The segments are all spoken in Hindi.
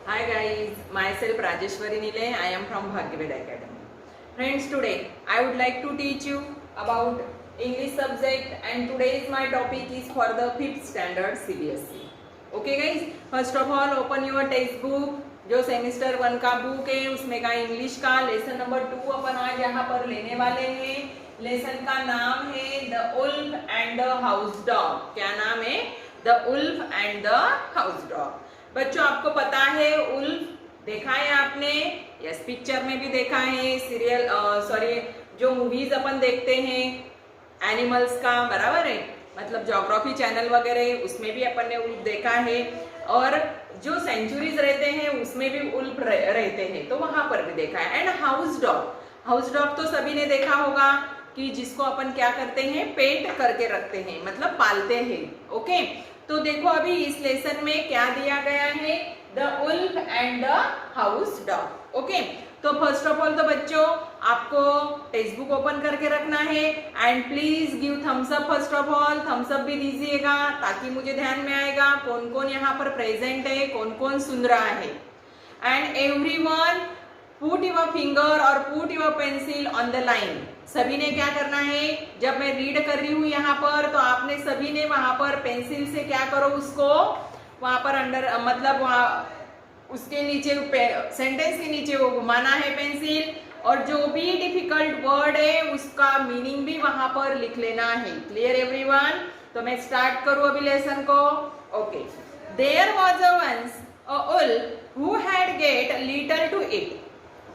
Hi guys, myself Rajeshwari Nile. I am from Bhagyaved Academy. Friends, today I would like to teach you about English subject, and today's my topic is for the 5th standard CBSE. Okay guys, first of all open your textbook. जो सेमेस्टर 1 का बुक है उसमें का इंग्लिश का लेसन नंबर 2 अपन आज यहाँ पर लेने वाले हैं। लेसन का नाम है the wolf and the house dog. क्या नाम है? The wolf and the house dog. बच्चों आपको पता है उल्फ देखा है आपने? यस, पिक्चर में भी देखा है, सीरियल जो मूवीज अपन देखते हैं एनिमल्स का, बराबर है, मतलब ज्योग्राफी चैनल वगैरह उसमें भी अपन ने उल्फ देखा है, और जो सेंचुरीज रहते हैं उसमें भी उल्फ रहते हैं, तो वहां पर भी देखा है। And house dog, house dog तो सभी ने देखा होगा कि जिसको अपन क्या करते हैं, पेट करके रखते हैं, मतलब पालते हैं। ओके, तो देखो अभी इस लेसन में क्या दिया गया है, the wolf and the house dog. Okay, तो फर्स्ट ऑफ ऑल तो बच्चों आपको टेक्स्ट बुक ओपन करके रखना है and please give thumbs up. First of all thumbs up भी दीजिएगा ताकि मुझे ध्यान में आएगा कौन कौन यहाँ पर प्रेजेंट है, कौन कौन सुन रहा है। And everyone put your finger और put your pencil on the line. सभी ने क्या करना है, जब मैं रीड कर रही हूँ यहाँ पर तो आपने सभी ने वहां पर पेंसिल से क्या करो, उसको वहां पर अंडर मतलब वहां उसके नीचे सेंटेंस के नीचे वो घुमाना है पेंसिल, और जो भी डिफिकल्ट वर्ड है उसका मीनिंग भी वहां पर लिख लेना है। Clear everyone? तो मैं स्टार्ट करूं अभी लेसन को। Okay, there was a once a wolf who had get little to eat,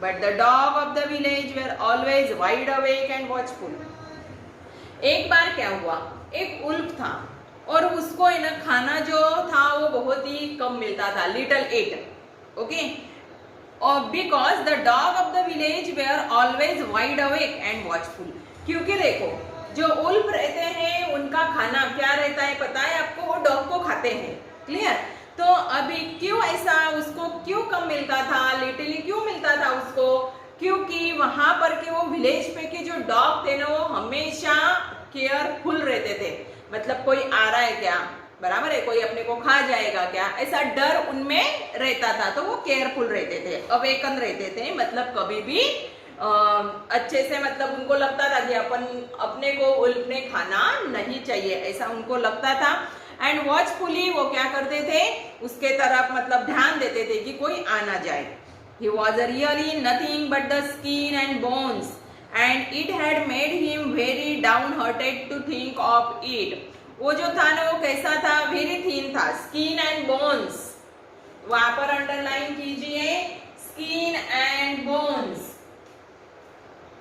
but the dog of the village were always wide awake and watchful. एक बार क्या हुआ, एक उल्फ था और उसको है ना खाना जो था वो बहुत ही कम मिलता था, लिटिल इट। ओके, और because the dog of the village were always wide awake and watchful. क्योंकि देखो जो उल्फ रहते हैं उनका खाना क्या रहता है पता है आपको? वो डॉग को खाते हैं। क्लियर? तो अभी क्यों ऐसा उसको क्यों कम मिलता था, लिटिली क्यों मिलता था उसको? क्योंकि वहां पर के वो विलेज पे के जो डॉग थे ना वो हमेशा केयरफुल रहते थे, मतलब कोई आ रहा है क्या, बराबर है, कोई अपने को खा जाएगा क्या, ऐसा डर उनमें रहता था, तो वो केयरफुल रहते थे, अवेकन रहते थे, मतलब कभी भी अच्छे से, मतलब उनको लगता था कि अपने को उल्फ ने खाना नहीं चाहिए, ऐसा उनको लगता था। एंड वॉचफुली वो क्या करते थे, उसके तरफ मतलब ध्यान देते थे कि कोई आ ना जाए। He was really nothing but the skin and bones, and it had made him very downhearted to think of it. वो जो था ना वो कैसा था, वेरी थीन था, स्किन एंड बोन्स, वहां पर अंडरलाइन कीजिए, स्किन एंड बोन्स,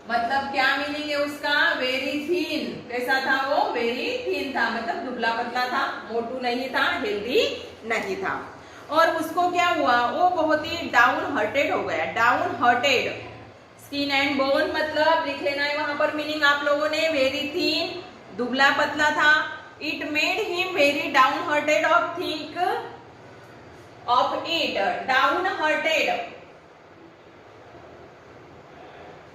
मतलब क्या मीनिंग है उसका, वेरी थीन। कैसा था वो? वेरी थीन था, मतलब दुबला पतला था, मोटू नहीं था, हेल्दी नहीं था। और उसको क्या हुआ, वो बहुत ही डाउन हर्टेड हो गया। Down hurted, skin and bone मतलब लिख लेना है वहां पर मीनिंग आप लोगों ने, वेरी थीन, दुबला पतला था। It made him very down hurted of think of it. Down hurted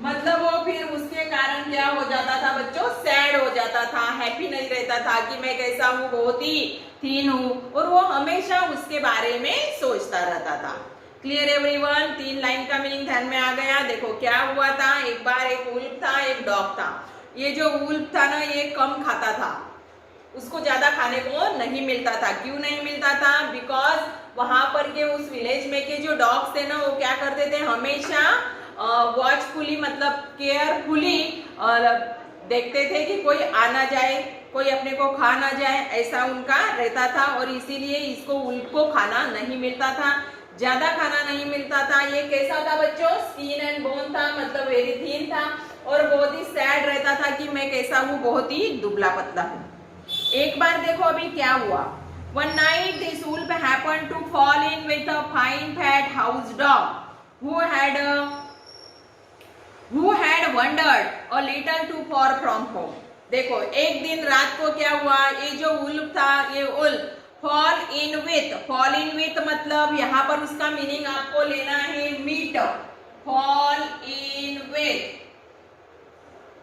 मतलब वो फिर उसके कारण क्या हो जाता था बच्चों, सैड हो जाता था, हैप्पी नहीं रहता था कि मैं कैसा हूँ, बहुत ही थीन हूँ, और वो हमेशा उसके बारे में सोचता रहता था। Clear everyone? 3 लाइन का मीनिंग ध्यान में आ गया। देखो क्या हुआ था, एक बार एक उल्फ था, एक डॉग था। ये जो उल्फ था ना ये कम खाता था, उसको ज्यादा खाने को नहीं मिलता था। क्यों नहीं मिलता था? बिकॉज वहां पर के उस विलेज में के जो डॉग्स थे ना वो क्या करते थे, हमेशा वॉचफुली मतलब केयरफुली देखते थे कि कोई आ ना जाए, कोई अपने को खा ना जाए, ऐसा उनका रहता था, और इसीलिए इसको उल्फ को खाना नहीं मिलता था, ज्यादा खाना नहीं मिलता था। ये कैसा था बच्चों? स्किन एंड बोन था, मतलब वेरी थीन था, और बहुत ही सैड रहता था कि मैं कैसा हूँ, बहुत ही दुबला पतला हूँ। एक बार देखो अभी क्या हुआ, one night this wolf happened to fall in with a fine fat house dog who had wandered a little too far from home. देखो एक दिन रात को क्या हुआ, ये जो उल्फ था, ये उल्फ फॉल इन विथ मतलब यहाँ पर उसका मीनिंग आपको लेना है मीट। फॉल इन विथ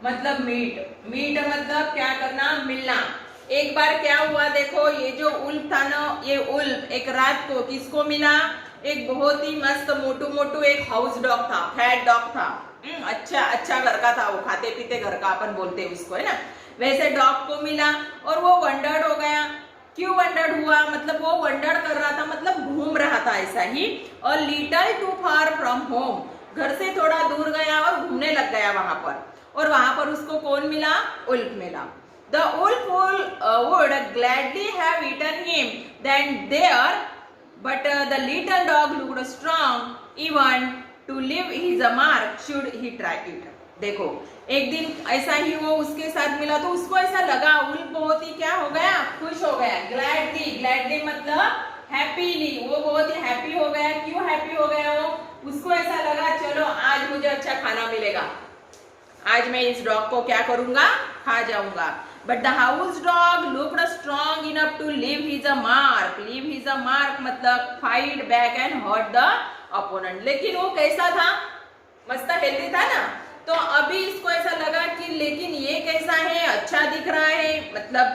मतलब मीट मतलब क्या करना, मिलना। एक बार क्या हुआ देखो, ये जो उल्फ था ना, ये उल्फ एक रात को किसको मिला, एक बहुत ही मस्त मोटू मोटू एक हाउस डॉग था, फैट डॉग था। अच्छा अच्छा घर का था वो, खाते पीते घर का अपन बोलते हैं उसको, है ना। वैसे डॉग को मिला और वो वंडर्ड हो गया। क्यों वंडर्ड हुआ? मतलब वो वंडर्ड कर रहा था, मतलब घूम रहा था ऐसा ही। और little too far from home, घर से थोड़ा दूर गया और घूमने लग गया वहां पर। और वहां पर उसको कौन मिला? उल्फ मिला। The wolf would gladly have eaten him then there, but the little dog looked strong. Even to leave his mark should he try it. देखो, एक दिन ऐसा ही वो उसके साथ मिला तो उसको ऐसा लगा, उल्फ बहुत ही क्या हो गया? खुश हो गया। ग्लैडली, ग्लैडली मतलब हैप्पीली, वो बहुत ही हैप्पी हो गया। क्यों हैप्पी हो गया वो? उसको ऐसा लगा चलो आज मुझे अच्छा खाना मिलेगा, आज मैं इस डॉग को क्या करूंगा? खा जाऊंगा। But the house dog looked strong enough to leave his mark. Leave his mark मतलब fight back and hurt the opponent. लेकिन वो कैसा था? मस्त हेल्दी था ना। तो अभी इसको ऐसा लगा कि लेकिन ये कैसा है? अच्छा दिख रहा है, मतलब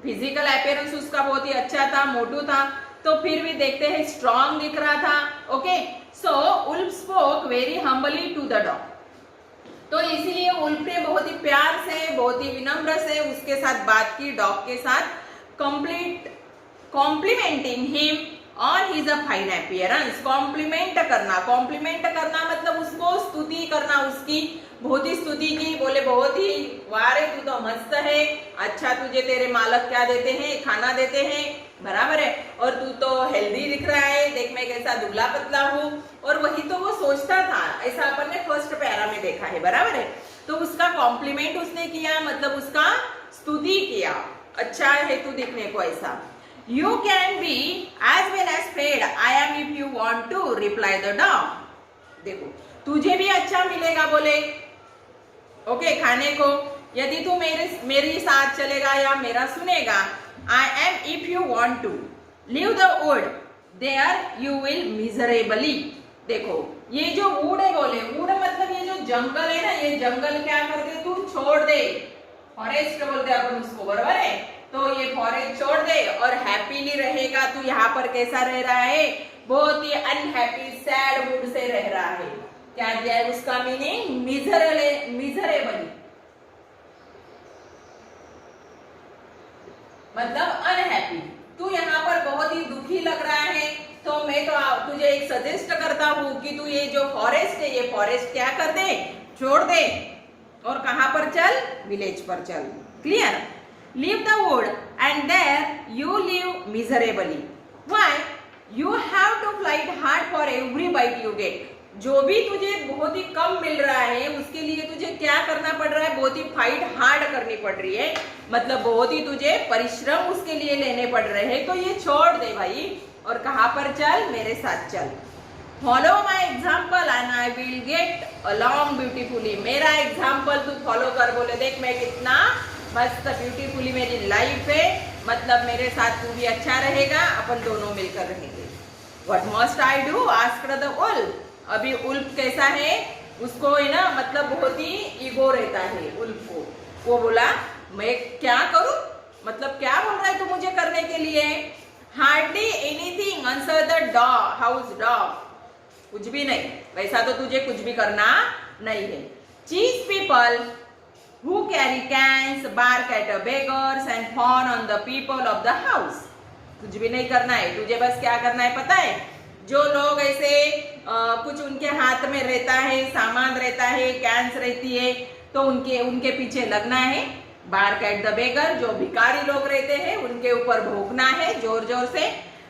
फिजिकल अपीयरेंस उसका बहुत ही अच्छा था, मोटू था। तो फिर भी देखते हैं स्ट्रॉन्ग दिख रहा था। Okay, so wolf spoke very humbly to the dog. तो इसीलिए उल्फ ने बहुत ही प्यार से, बहुत ही विनम्र से उसके साथ बात की, डॉग के साथ, complimenting him on his a fine appearance. Compliment करना मतलब उसको स्तुति करना, उसकी बहुत ही स्तुति की। बोले बहुत ही वारे तू तो मस्त है, अच्छा तुझे तेरे मालक क्या देते हैं? खाना देते हैं, बराबर है। और तू तो हेल्दी दिख रहा है, देख मैं कैसा दुबला पतला हूँ। और वही तो वो सोचता था, ऐसा अपन ने फर्स्ट पैरा में देखा है, बराबर है। तो उसका कॉम्प्लीमेंट उसने किया, मतलब उसका स्तुति किया, अच्छा है तू दिखने को ऐसा। You can be as well as afraid I am if you want to, reply the dog. देखो, तुझे भी अच्छा मिलेगा बोले, ओके, खाने को, यदि तू मेरे साथ चलेगा या मेरा सुनेगा। I am if you want to leave the wood, there you will miserably. देखो, ये जो वुड है बोले, वुड मतलब ये जो जंगल है ना, ये जंगल क्या कर दे तू? छोड़ दे। फॉरेस्ट बोलते हैं अपन उसको, बराबर है। तो ये फॉरेस्ट छोड़ दे और हैप्पीली रहेगा। तू यहाँ पर कैसा रह रहा है? बहुत ही अनहैप्पी, सैड मूड से रह रहा है। क्या दिया है उसका मीनिंग? मिजरेबली मतलब अनहैप्पी। तू यहाँ पर बहुत ही दुखी लग रहा है, तो मैं तो तुझे एक सजेस्ट करता हूँ कि तू ये जो फॉरेस्ट है, ये फॉरेस्ट क्या कर दे? छोड़ दे। और कहां पर चल? विलेज पर चल। Clear? Leave the wood and there you live miserably. Why? You have to fight hard for every bite you get. जो भी तुझे बहुत ही कम मिल रहा है उसके लिए तुझे क्या करना पड़ रहा है? बहुत ही फाइट हार्ड करनी पड़ रही है, मतलब बहुत ही तुझे परिश्रम उसके लिए लेने पड़ रहे हैं। तो ये छोड़ दे भाई, और कहां पर चल? मेरे साथ चल। Follow my example and I will get along beautifully. मेरा एग्जाम्पल तू फॉलो कर। बोले देख मैं कितना मस्त ब्यूटीफुली मेरी लाइफ है, मतलब मेरे साथ तू भी अच्छा रहेगा, अपन दोनों मिलकर रहेंगे। What must I do? Asked the wolf. अभी उल्फ कैसा है? उसको है ना, मतलब बहुत ही ईगो रहता है उल्फ को। वो बोला मैं क्या करूं? मतलब क्या बोल रहा है तू मुझे करने के लिए? Hardly anything answer the dog, house dog. कुछ भी नहीं, वैसा तो तुझे कुछ भी करना नहीं है। Chase people who carry canes, bark at beggars and fawn on the people of the house. कुछ भी नहीं करना है तुझे, बस क्या करना है पता है? जो लोग ऐसे कुछ उनके हाथ में रहता है, सामान रहता है, कैंस रहती है, तो उनके पीछे लगना है। बार्क एट द बेगर, जो भिखारी लोग रहते हैं उनके ऊपर भौंकना है जोर जोर से।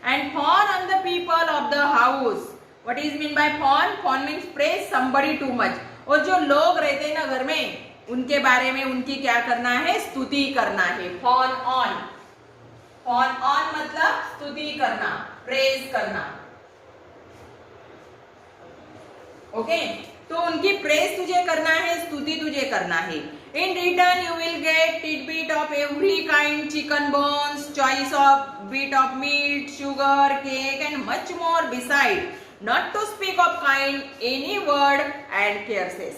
And fawn on the people of the house. What is mean by fawn? Fawn means praise somebody too much. और जो लोग रहते हैं ना घर में, उनके बारे में उनकी क्या करना है? स्तुति करना है। fawn on, fawn on मतलब स्तुति करना, प्रेज करना। ओके, तो उनकी प्रेज तुझे करना है, स्तुति तुझे करना है। In return you will get tidbit of every kind, chicken bones, choice of bit of meat, sugar, cake and much more beside. Not to speak of kind any word and caresses.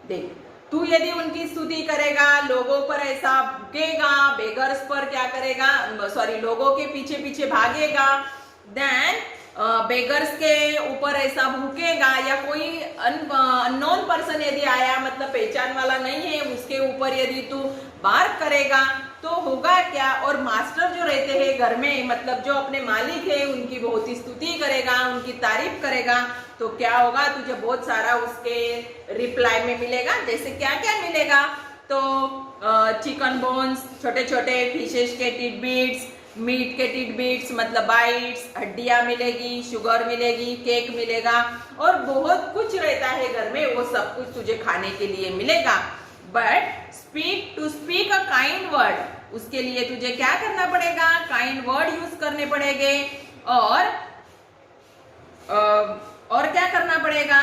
देख, तू यदि उनकी स्तुति करेगा, लोगों पर ऐसा भूकेगा, बेगर्स पर क्या करेगा? सॉरी, लोगों के पीछे पीछे भागेगा, then बेगर्स के ऊपर ऐसा भूकेगा या कोई अननोन पर्सन यदि आया, मतलब पहचान वाला नहीं है, उसके ऊपर यदि तू बार्क करेगा तो होगा क्या। और मास्टर जो रहते हैं घर में, मतलब जो अपने मालिक है, उनकी बहुत ही स्तुति करेगा, उनकी तारीफ करेगा, तो क्या होगा, तुझे बहुत सारा उसके रिप्लाई में मिलेगा। जैसे क्या क्या मिलेगा, तो चिकन बोन्स, छोटे छोटे फिशेस के टिडबिट्स, मीट के टिडबिट्स मतलब बाइट्स, हड्डियां मिलेगी, शुगर मिलेगी, केक मिलेगा और बहुत कुछ रहता है घर में, वो सब कुछ तुझे खाने के लिए मिलेगा। But to speak a kind word, उसके लिए तुझे क्या करना पड़ेगा, काइंड वर्ड यूज करने पड़ेंगे। और क्या करना पड़ेगा,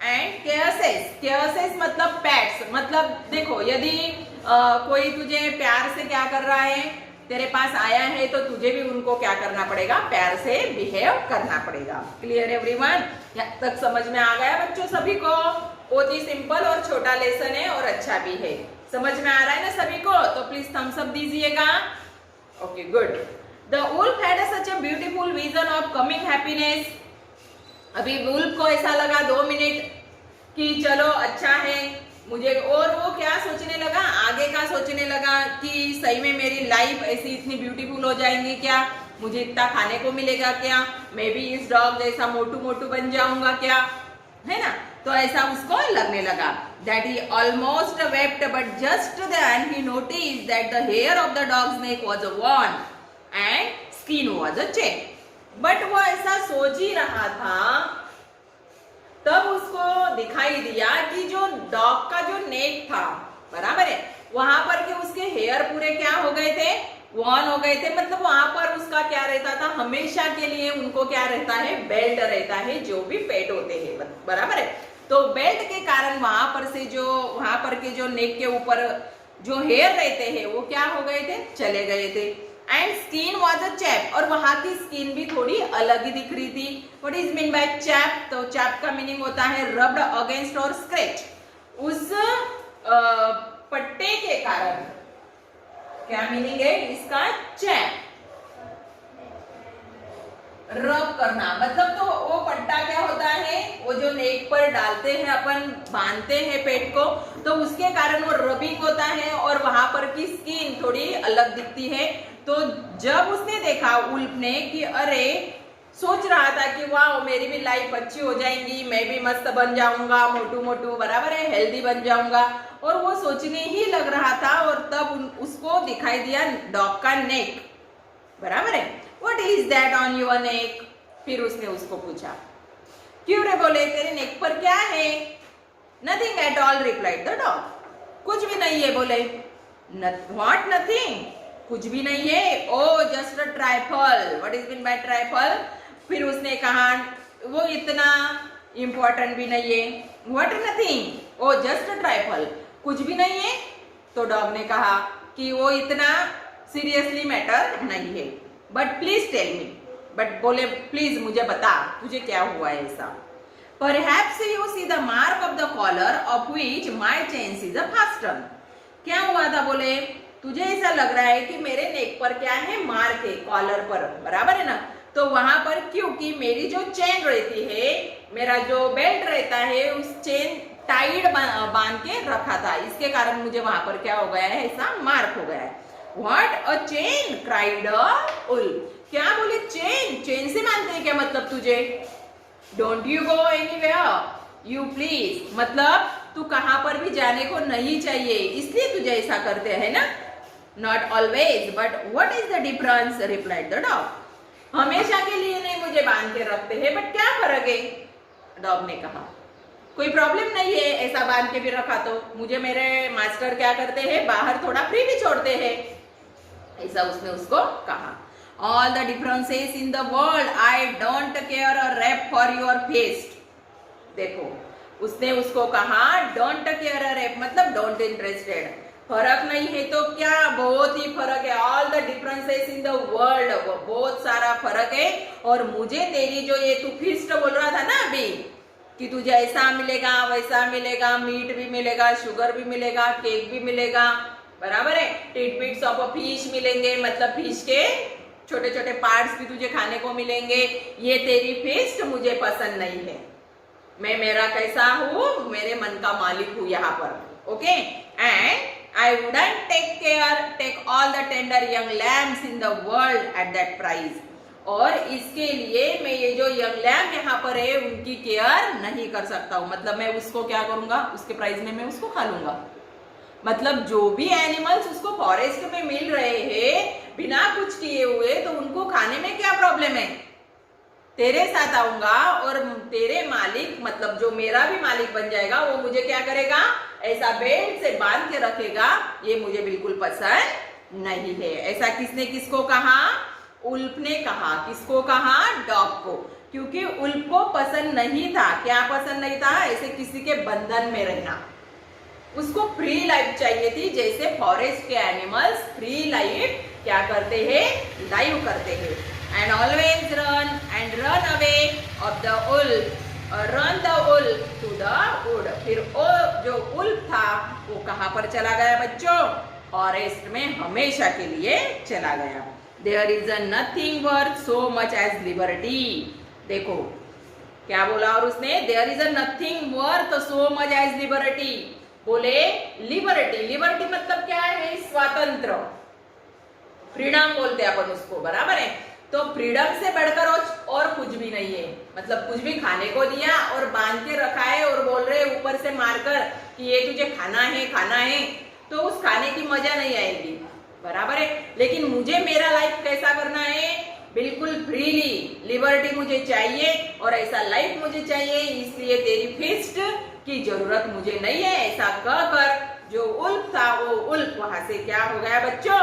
एंड केयर्सेस मतलब पैट्स, मतलब देखो यदि कोई तुझे प्यार से क्या कर रहा है, तेरे पास आया है, तो तुझे भी उनको क्या करना पड़ेगा, प्यार से बिहेव करना पड़ेगा। Clear everyone? यहाँ तक समझ में आ गया बच्चों सभी को? बहुत ही सिंपल और छोटा लेसन है और अच्छा भी है। समझ में आ रहा है ना सभी को? तो प्लीज थम्स अप दीजिएगा। Okay good. The wolf had such a beautiful vision of coming happiness. अभी वुल्फ को ऐसा लगा 2 मिनट कि चलो अच्छा है मुझे, और वो क्या सोचने लगा, आगे का सोचने लगा कि सही में मेरी लाइफ ऐसी इतनी ब्यूटीफुल हो जाएंगी क्या, मुझे इतना खाने को मिलेगा क्या, मैं भी इस डॉग जैसा मोटू मोटू बन जाऊंगा क्या, है ना। तो ऐसा उसको लगने लगा। That he almost wept, but just then he noticed that the hair of the dog's neck was worn and skin was chained. But वो ऐसा सोच ही रहा था, तब उसको दिखाई दिया कि जो डॉग का जो नेक था, बराबर है, वहां पर के उसके हेयर पूरे क्या हो गए थे, वॉन हो गए थे। मतलब वहां पर उसका क्या रहता था, हमेशा के लिए उनको क्या रहता है, बेल्ट रहता है, जो भी पेट होते हैं, बराबर है। तो बेल्ट के कारण वहां पर के जो नेक के ऊपर जो हेयर रहते हैं वो क्या हो गए थे, चले गए थे। And skin was a chap, और वहां की स्किन भी थोड़ी अलग ही दिख रही थी। What is mean by chap? तो चैप का मीनिंग होता है रब्ड अगेंस्ट और स्क्रैच। उस पट्टे के कारण क्या मीनिंग है इसका, चैप, रब करना, मतलब तो वो पट्टा क्या होता है, वो जो नेक पर डालते हैं अपन, बांधते हैं पेट को, तो उसके कारण वो रबिंग होता है और वहां पर की स्किन थोड़ी अलग दिखती है। तो जब उसने देखा उल्फ ने कि अरे, सोच रहा था कि वाह मेरी भी लाइफ अच्छी हो जाएंगी, मैं भी मस्त बन जाऊंगा, मोटू मोटू, बराबर है, हेल्दी बन जाऊंगा, और वो सोचने ही लग रहा था, और तब उसको दिखाई दिया डॉग का नेक, बराबर है। What is that on your neck? फिर उसने उसको पूछा, क्यों रे बोले, तेरे नेक पर क्या है? Nothing at all, replied the dog. कुछ भी नहीं है बोले। What nothing? कुछ भी नहीं है। Oh, just a trifle. What is mean by trifle? फिर उसने कहा वो इतना important भी नहीं है। What nothing? Oh, just a trifle. कुछ भी नहीं है। तो डॉग ने कहा कि वो इतना सीरियसली मैटर नहीं है। But please tell me, but बोले प्लीज मुझे बता तुझे क्या हुआ है ऐसा। Perhaps you see the mark of the collar of which my chains is a fasten. क्या हुआ था बोले, तुझे ऐसा लग रहा है कि मेरे नेक पर क्या है, मार्क है, कॉलर पर, बराबर है ना। तो वहां पर क्योंकि मेरी जो चेन रहती है, मेरा जो बेल्ट रहता है, उस चेन टाइट बांध के रखा था, इसके कारण मुझे वहां पर क्या हो गया है, ऐसा मार्क हो गया है। What a chain! cried a wolf. क्या बोले, चेन, चेन से बांधते हैं क्या मतलब तुझे? Don't you go anywhere, you please. मतलब तू कहां पर भी जाने को नहीं चाहिए, इसलिए तुझे ऐसा करते हैं ना। Not always, but what is the difference? replied the dog. हमेशा के लिए नहीं मुझे बांध के रखते हैं, बट क्या फर्क है? डॉग ने कहा कोई प्रॉब्लम नहीं है ऐसा बांध के भी रखा तो, मुझे मेरे मास्टर क्या करते हैं, बाहर थोड़ा फ्री भी छोड़ते हैं, ऐसा उसने उसको कहा। All the differences in the world, I don't care a rap for your feast. देखो उसने उसको कहा don't care a rap मतलब don't interested, फर्क नहीं है तो क्या, बहुत ही फर्क है। All the differences in the world, बहुत सारा फर्क है। और मुझे तेरी जो ये तू फीस्ट बोल रहा था ना अभी, कि तुझे ऐसा मिलेगा वैसा मिलेगा, मीट भी मिलेगा, शुगर भी मिलेगा, केक भी मिलेगा, बराबर है, टिडबिट्स ऑफ अ फिश मिलेंगे, मतलब फिश के छोटे छोटे पार्ट्स भी तुझे खाने को मिलेंगे, ये तेरी फीस्ट मुझे पसंद नहीं है। मैं मेरा कैसा हूँ, मेरे मन का मालिक हूँ यहाँ पर, okay. And I wouldn't take all the tender young lambs in the world at that price. और इसके लिए मैं ये जो यंग लैम्प यहाँ पर है उनकी केयर नहीं कर सकता हूँ। मतलब मैं उसको क्या करूंगा, उसके प्राइस में मैं उसको खा लूंगा। मतलब जो भी एनिमल्स उसको फॉरेस्ट में मिल रहे हैं बिना कुछ किए हुए, तो उनको खाने में क्या प्रॉब्लम है। तेरे साथ आऊंगा और तेरे मालिक, मतलब जो मेरा भी मालिक बन जाएगा, वो मुझे क्या करेगा, ऐसा बेल्ट से बांध के रखेगा। ये मुझे बिल्कुल पसंद नहीं है। ऐसा किसने किसको कहा, उल्फ ने कहा। किसको कहा, डॉग को। क्योंकि उल्फ को पसंद नहीं था, क्या पसंद नहीं था, ऐसे किसी के बंधन में रहना। उसको फ्री लाइफ चाहिए थी, जैसे फॉरेस्ट के एनिमल्स फ्री लाइफ क्या करते हैं, लाइव करते हैं। And always run away of the wolf, run the wolf to the wood. फिर वो जो उल्फ था वो कहाँ पर चला गया बच्चों, फॉरेस्ट में हमेशा के लिए चला गया। There is a nothing worth so much as liberty। देखो क्या बोला और उसने, There is a nothing worth so much as liberty। बोले लिबर्टी, लिबर्टी मतलब क्या है, स्वातंत्र, फ्रीडम बोलते हैं अपन उसको, बराबर है। तो फ्रीडम से बढ़कर और कुछ भी नहीं है। मतलब कुछ भी खाने को दिया और बांध के रखा है और बोल रहे ऊपर से मारकर कि ये तुझे खाना है, तो उस खाने की मजा नहीं आएगी, बराबर है। लेकिन मुझे मेरा लाइफ कैसा करना है, बिल्कुल फ्रीली, लिबर्टी मुझे चाहिए और ऐसा लाइफ मुझे चाहिए। इसलिए तेरी फिस्ट की जरूरत मुझे नहीं है। ऐसा कहकर जो उल्फ था वो उल्फ वहां से क्या हो गया बच्चों,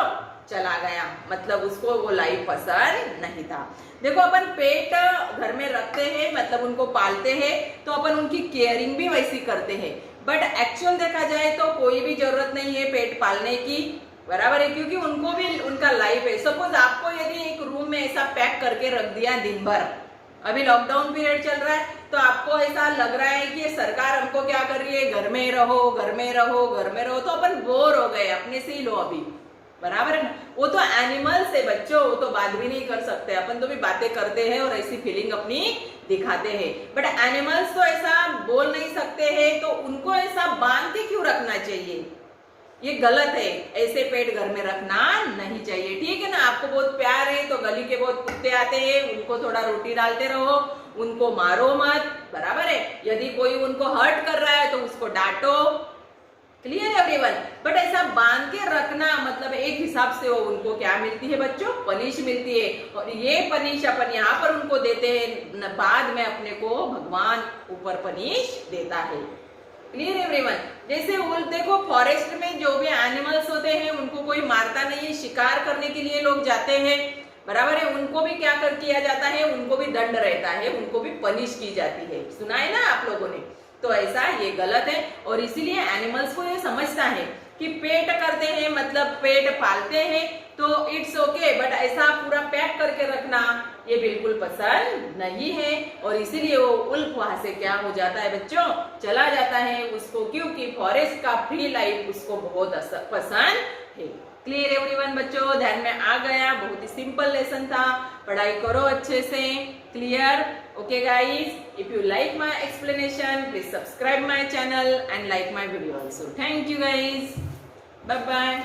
चला गया। मतलब उसको वो लाइफ पसंद नहीं था। देखो अपन पेट घर में रखते हैं, मतलब उनको पालते हैं, तो अपन उनकी केयरिंग भी वैसी करते हैं। बट एक्चुअल देखा जाए तो कोई भी जरूरत नहीं है पेट पालने की, बराबर है। क्योंकि उनको भी उनका लाइफ है। सपोज आपको यदि एक रूम में ऐसा पैक करके रख दिया दिन भर, अभी लॉकडाउन पीरियड चल रहा है, तो आपको ऐसा लग रहा है कि ये सरकार हमको क्या कर रही है, घर में रहो, घर में रहो, घर में रहो, तो अपन बोर हो गए, अपने से ही लो अभी, बराबर है ना। वो तो एनिमल्स है बच्चों, वो तो बात भी नहीं कर सकते। अपन तो भी बातें करते हैं और ऐसी फीलिंग अपनी दिखाते हैं, बट एनिमल्स तो ऐसा बोल नहीं सकते हैं। तो उनको ऐसा बांध के क्यों रखना चाहिए, ये गलत है। ऐसे पेट घर में रखना नहीं चाहिए, ठीक है ना। आपको बहुत प्यार है तो गली के बहुत कुत्ते आते हैं, उनको थोड़ा रोटी डालते रहो, उनको मारो मत, बराबर है। यदि कोई उनको हर्ट कर रहा है तो उसको डांटो, क्लियर एवरीवन। बट ऐसा बांध के रखना मतलब एक हिसाब से वो उनको क्या मिलती है बच्चों, पनिश मिलती है। और ये पनिश अपन यहाँ पर उनको देते हैं, बाद में अपने को भगवान ऊपर पनिश देता है, क्लियर एवरीवन। जैसे उल्फ देखो, फॉरेस्ट में जो भी एनिमल्स होते हैं उनको कोई मारता नहीं है, शिकार करने के लिए लोग जाते हैं, बराबर है। उनको भी क्या कर किया जाता है, उनको भी दंड रहता है, उनको भी पनिश की जाती है। सुना है ना आप लोगों ने। तो ऐसा ये गलत है और इसीलिए एनिमल्स को ये समझता है कि पेट करते हैं, मतलब पेट पालते हैं तो इट्स ओके, बट ऐसा पूरा पैक करके रखना ये बिल्कुल पसंद नहीं है। और इसीलिए वो उल्फ वहां से क्या हो जाता है बच्चों, चला जाता है उसको, क्योंकि फॉरेस्ट का फ्री लाइफ उसको बहुत पसंद है। क्लियर एवरीवन बच्चों, ध्यान में आ गया। बहुत ही सिंपल लेसन था, पढ़ाई करो अच्छे से, clear. Okay guys, if you like my explanation, please subscribe my channel and like my video also. Thank you guys. Bye bye.